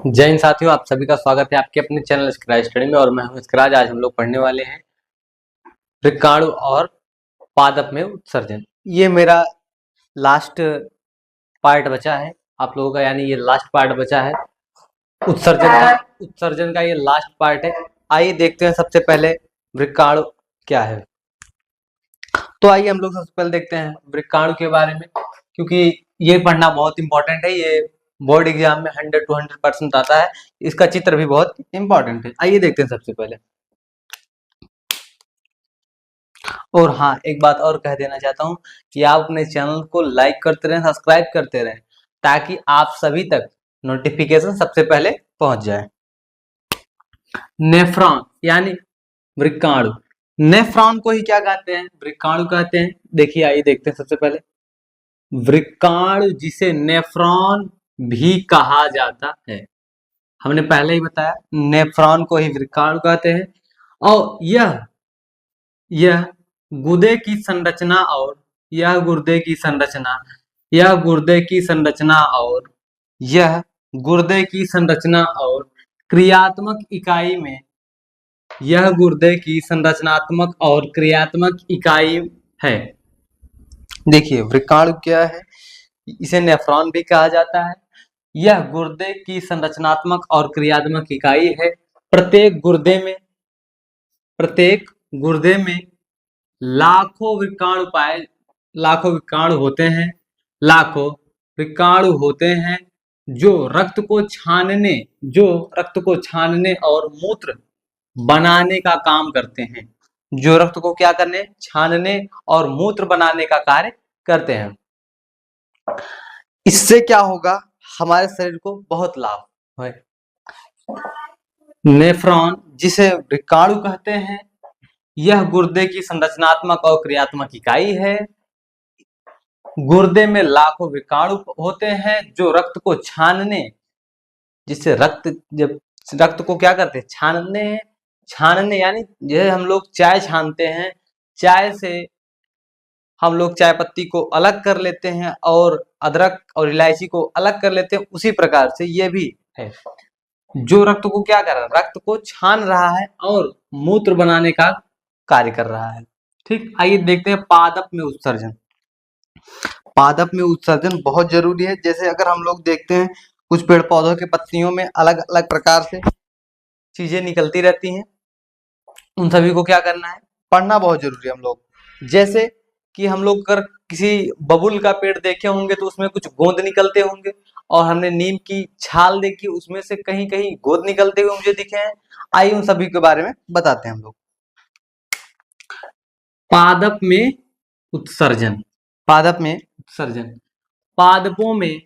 जय हिंद साथियों, आप सभी का स्वागत है आपके अपने चैनल स्क्राइब स्टडी में। और मैं हूं स्क्राइब। आज हम लोग पढ़ने वाले हैं वृक्काणु और पादप में उत्सर्जन। ये मेरा लास्ट पार्ट बचा है आप लोगों का, यानी ये लास्ट पार्ट बचा है उत्सर्जन का ये लास्ट पार्ट है। आइए देखते हैं सबसे पहले वृक्काणु क्या है। तो आइए हम लोग सबसे पहले देखते हैं वृक्काणु के बारे में, क्योंकि ये पढ़ना बहुत इंपॉर्टेंट है। ये बोर्ड एग्जाम में 100 to 100% आता है। इसका चित्र भी बहुत इंपॉर्टेंट है। आइए देखते हैं सबसे पहले। और हाँ, एक बात और कह देना चाहता हूँ कि आप अपने चैनल को लाइक करते रहें, सब्सक्राइब करते रहें, ताकि आप सभी तक नोटिफिकेशन सबसे पहले पहुंच जाए। नेफ्रॉन यानी वृक्काणु। नेफ्रॉन को ही क्या कहते हैं? वृक्काणु कहते हैं। देखिए, आइए देखते हैं सबसे पहले वृक्काणु, जिसे नेफ्रॉन भी कहा जाता है। हमने पहले ही बताया, नेफ्रॉन को ही वृक्काणु कहते हैं। और यह गुर्दे की संरचना और यह गुर्दे की संरचना और क्रियात्मक इकाई में यह गुर्दे की संरचनात्मक और क्रियात्मक इकाई है। देखिए, वृक्काणु क्या है? इसे नेफ्रॉन भी कहा जाता है। यह गुर्दे की संरचनात्मक और क्रियात्मक इकाई है। प्रत्येक गुर्दे में लाखों विक्काणु होते हैं जो रक्त को छानने और मूत्र बनाने का काम करते हैं। जो रक्त को क्या करने? छानने और मूत्र बनाने का कार्य करते हैं। इससे क्या होगा? हमारे शरीर को बहुत लाभ है। नेफ्रॉन, जिसे वृक्काणु कहते हैं, यह गुर्दे की संरचनात्मक और क्रियात्मक इकाई है। गुर्दे में लाखों विक्काणु होते हैं जो रक्त को जब रक्त को क्या करते हैं? छानने यानी जैसे हम लोग चाय छानते हैं, चाय से हम लोग चाय पत्ती को अलग कर लेते हैं और अदरक और इलायची को अलग कर लेते हैं, उसी प्रकार से ये भी है, जो रक्त को क्या कर रहा है? रक्त को छान रहा है और मूत्र बनाने का कार्य कर रहा है। ठीक, आइए देखते हैं पादप में उत्सर्जन। पादप में उत्सर्जन बहुत जरूरी है। जैसे अगर हम लोग देखते हैं, कुछ पेड़ पौधों के पत्तियों में अलग अलग प्रकार से चीजें निकलती रहती हैं, उन सभी को क्या करना है? पढ़ना बहुत जरूरी है हम लोग। जैसे कि हम लोग अगर किसी बबुल का पेड़ देखे होंगे तो उसमें कुछ गोंद निकलते होंगे, और हमने नीम की छाल देखी, उसमें से कहीं कहीं गोंद निकलते हुए मुझे दिखे हैं। आइए उन सभी के बारे में बताते हैं हम लोग। पादप में उत्सर्जन। पादपों में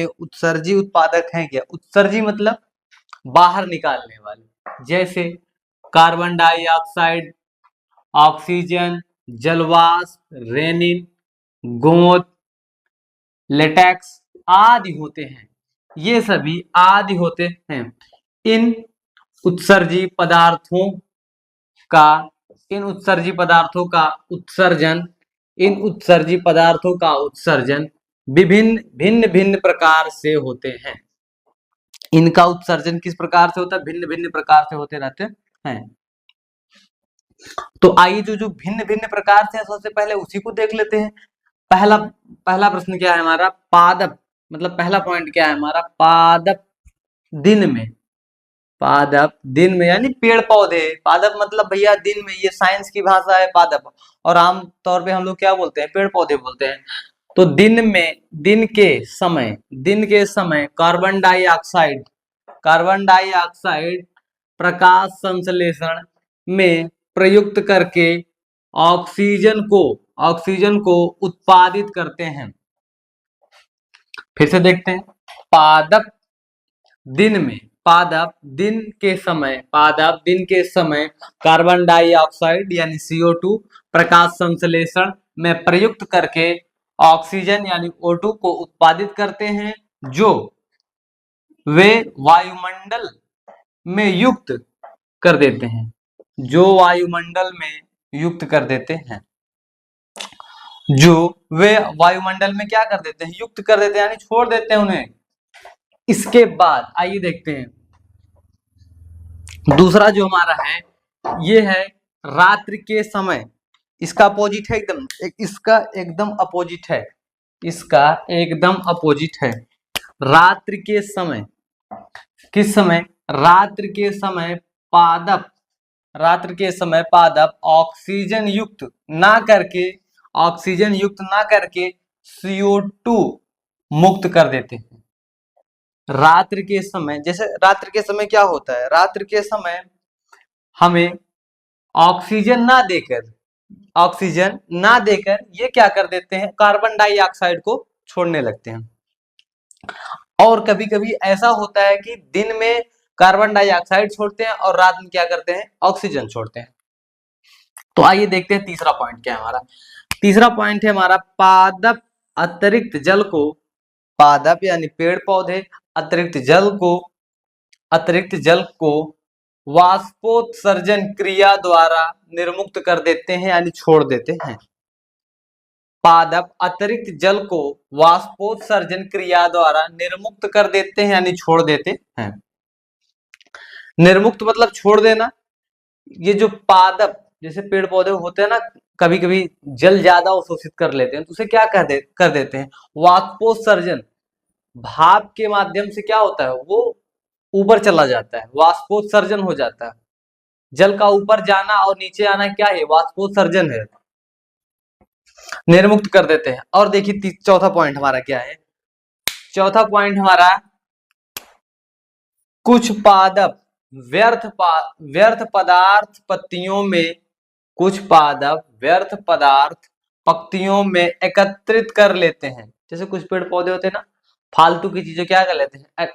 उत्सर्जी उत्पादक हैं क्या? उत्सर्जी मतलब बाहर निकालने वाले, जैसे कार्बन डाइऑक्साइड, ऑक्सीजन, जलवाष्प, रेनिन, गोंद, लेटेक्स आदि होते हैं। ये सभी आदि होते हैं। इन उत्सर्जी पदार्थों का उत्सर्जन भिन्न भिन्न प्रकार से होते हैं। इनका उत्सर्जन किस प्रकार से होता है? भिन्न भिन्न प्रकार से होते रहते हैं। तो आइए जो भिन्न भिन्न प्रकार से है, सबसे पहले उसी को देख लेते हैं। पहला प्रश्न क्या है हमारा? पादप मतलब पहला पॉइंट क्या है हमारा? पादप दिन में यानी पेड़ पौधे। पादप मतलब भैया दिन में, ये साइंस की भाषा है पादप, और आम तौर पे हम लोग क्या बोलते हैं? पेड़ पौधे बोलते हैं। तो दिन के समय कार्बन डाइऑक्साइड प्रकाश संश्लेषण में प्रयुक्त करके ऑक्सीजन को उत्पादित करते हैं। फिर से देखते हैं। पादप दिन के समय कार्बन डाइऑक्साइड यानी CO2 प्रकाश संश्लेषण में प्रयुक्त करके ऑक्सीजन यानी O2 को उत्पादित करते हैं, जो वे वायुमंडल में युक्त कर देते हैं। जो वे वायुमंडल में क्या कर देते हैं, युक्त कर देते हैं, यानी छोड़ देते हैं उन्हें। इसके बाद आइए देखते हैं दूसरा जो हमारा है, ये है रात्रि के समय। इसका अपोजिट है एकदम, इसका एकदम अपोजिट है, इसका एकदम अपोजिट है। रात्रि के समय, किस समय? रात्रि के समय पादप, रात्रि के समय पादप ऑक्सीजन युक्त ना करके, ऑक्सीजन युक्त ना करके CO2 मुक्त कर देते हैं। रात्रि के समय, जैसे रात्रि के समय क्या होता है, रात्रि के समय हमें ऑक्सीजन ना देकर, ऑक्सीजन ना देकर ये क्या कर देते हैं, कार्बन डाइऑक्साइड को छोड़ने लगते हैं। और कभी कभी ऐसा होता है कि दिन में कार्बन डाइऑक्साइड छोड़ते हैं और रात में क्या करते हैं, ऑक्सीजन छोड़ते हैं। तो आइए देखते हैं तीसरा पॉइंट क्या है हमारा। तीसरा पॉइंट है हमारा, पादप अतिरिक्त जल को, पादप यानी पेड़ पौधे अतिरिक्त जल को वाष्पोत्सर्जन क्रिया द्वारा निर्मुक्त कर देते हैं, यानी छोड़ देते हैं। पादप अतिरिक्त जल को वाष्पोत्सर्जन क्रिया द्वारा निर्मुक्त कर देते हैं, यानी छोड़ देते हैं। निर्मुक्त मतलब छोड़ देना। ये जो पादप, जैसे पेड़ पौधे होते हैं ना, कभी कभी जल ज्यादा अवशोषित कर लेते हैं, तो उसे क्या कर देते हैं, वाष्पोत्सर्जन। भाप के माध्यम से क्या होता है, वो ऊपर चला जाता है, वाष्पोत्सर्जन हो जाता है। जल का ऊपर जाना और नीचे आना क्या है, वाष्पोत्सर्जन है, निर्मुक्त कर देते हैं। और देखिए चौथा पॉइंट हमारा क्या है, चौथा पॉइंट हमारा, कुछ पादप व्यर्थ पदार्थ पत्तियों में, कुछ पादप व्यर्थ पदार्थ पत्तियों में एकत्रित कर लेते हैं। जैसे कुछ पेड़ पौधे होते हैं ना, फालतू की चीजें क्या कर लेते हैं,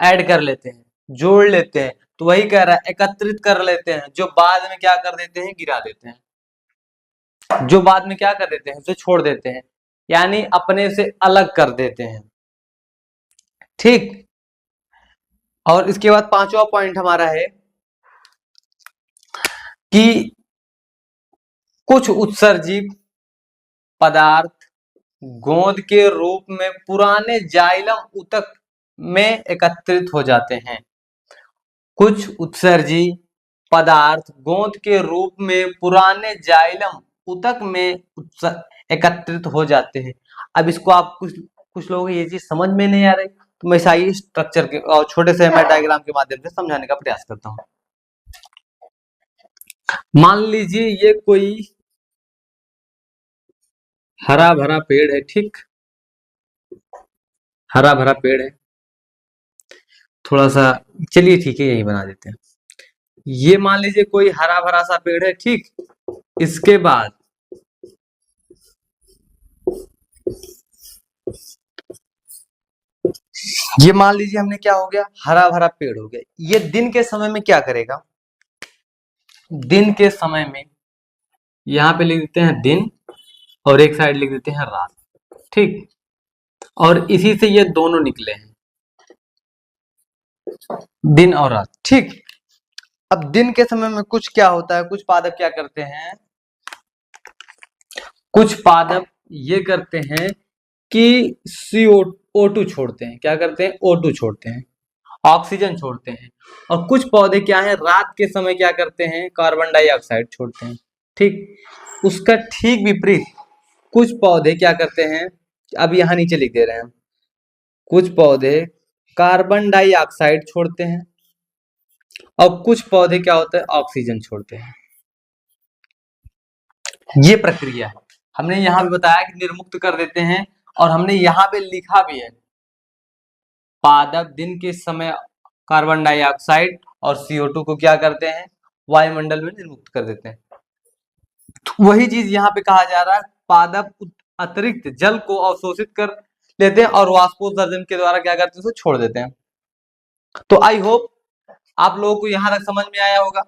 ऐड कर लेते हैं, जोड़ लेते हैं। तो वही कह रहा है, एकत्रित कर लेते हैं, जो बाद में क्या कर देते हैं, गिरा देते हैं, जो बाद में क्या कर देते हैं, उसे छोड़ देते हैं, यानी अपने से अलग कर देते हैं। ठीक। और इसके बाद पांचवा पॉइंट हमारा है कि कुछ उत्सर्जित पदार्थ गोंद के रूप में पुराने जाइलम ऊतक में एकत्रित हो जाते हैं। कुछ उत्सर्जित पदार्थ गोंद के रूप में पुराने जाइलम ऊतक में एकत्रित हो जाते हैं। अब इसको आप कुछ लोगों को ये चीज समझ में नहीं आ रही, तो मैं इस स्ट्रक्चर के और छोटे से मैं डायग्राम के माध्यम से समझाने का प्रयास करता हूं। मान लीजिए ये कोई हरा भरा पेड़ है, ठीक, हरा भरा पेड़ है, थोड़ा सा, चलिए ठीक है यही बना देते हैं। ये मान लीजिए कोई हरा भरा सा पेड़ है, ठीक। इसके बाद ये मान लीजिए हमने क्या हो गया, हरा भरा पेड़ हो गया। ये दिन के समय में क्या करेगा, दिन के समय में यहां पे लिख देते हैं दिन और एक साइड लिख देते हैं रात, ठीक। और इसी से ये दोनों निकले हैं, दिन और रात, ठीक। अब दिन के समय में कुछ क्या होता है, कुछ पादप क्या करते हैं, कुछ पादप ये करते हैं कि CO2 छोड़ते हैं, क्या करते हैं, O2 छोड़ते हैं, ऑक्सीजन छोड़ते हैं। और कुछ पौधे क्या है, रात के समय क्या करते हैं, कार्बन डाइऑक्साइड छोड़ते हैं, ठीक। उसका ठीक विपरीत कुछ पौधे क्या करते हैं, अब यहां नीचे लिख दे रहे हैं, कुछ पौधे कार्बन डाइऑक्साइड छोड़ते हैं और कुछ पौधे क्या होते हैं, ऑक्सीजन छोड़ते हैं। ये प्रक्रिया है, हमने यहां भी बताया कि निर्मुक्त कर देते हैं, और हमने यहां पे लिखा भी है, पादप दिन के समय कार्बन डाइऑक्साइड और CO2 को क्या करते हैं, वायुमंडल में निर्मुक्त कर देते हैं। तो वही चीज यहाँ पे कहा जा रहा है, पादप अतिरिक्त जल को अवशोषित कर लेते हैं और वाष्पोत्सर्जन के द्वारा क्या करते हैं, उसे छोड़ देते हैं। तो आई होप आप लोगों को यहां तक समझ में आया होगा।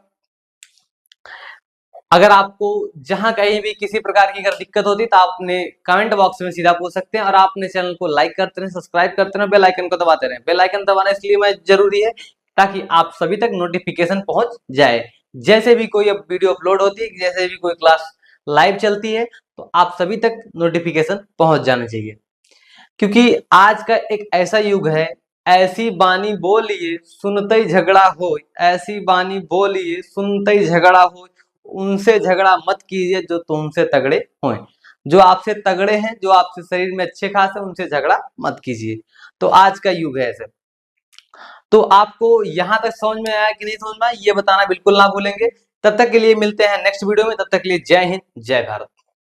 अगर आपको जहां कहीं भी किसी प्रकार की अगर दिक्कत होती तो आप अपने कमेंट बॉक्स में सीधा पूछ सकते हैं, और आप अपने चैनल को लाइक करते रहें, सब्सक्राइब करते रहें, बेल आइकन को दबाते रहें। बेल आइकन दबाना इसलिए मैं जरूरी है ताकि आप सभी तक नोटिफिकेशन पहुंच जाए, जैसे भी कोई अब वीडियो अपलोड होती है, जैसे भी कोई क्लास लाइव चलती है, तो आप सभी तक नोटिफिकेशन पहुंच जाना चाहिए, क्योंकि आज का एक ऐसा युग है, ऐसी बानी बोलिए सुनते ही झगड़ा हो, ऐसी बानी बोलिए सुनते ही झगड़ा हो, उनसे झगड़ा मत कीजिए जो तुमसे तगड़े हों। जो आपसे तगड़े हैं, जो आपसे शरीर में अच्छे खास है, उनसे झगड़ा मत कीजिए। तो आज का युग है ऐसे। तो आपको यहाँ तक समझ में आया कि नहीं समझ में आया, ये बताना बिल्कुल ना भूलेंगे। तब तक के लिए मिलते हैं नेक्स्ट वीडियो में, तब तक के लिए जय हिंद जय भारत।